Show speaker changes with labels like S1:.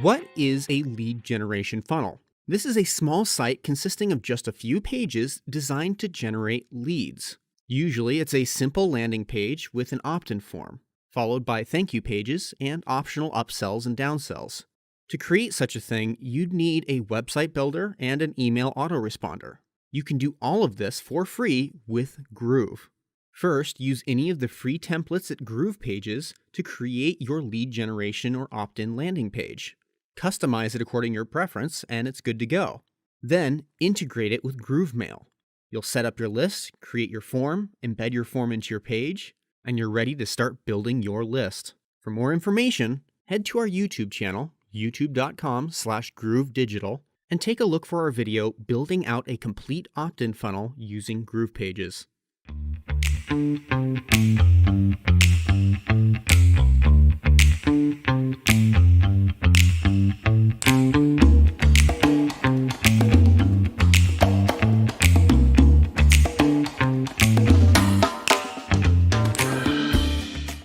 S1: What is a lead generation funnel? This is a small site consisting of just a few pages designed to generate leads. Usually, it's a simple landing page with an opt-in form, followed by thank you pages and optional upsells and downsells. To create such a thing, you'd need a website builder and an email autoresponder. You can do all of this for free with Groove. First, use any of the free templates at Groove Pages to create your lead generation or opt-in landing page. Customize it according to your preference, and it's good to go. Then, integrate it with GrooveMail. You'll set up your list, create your form, embed your form into your page, and you're ready to start building your list. For more information, head to our YouTube channel, youtube.com/groovedigital, and take a look for our video building out a complete opt-in funnel using Groove Pages.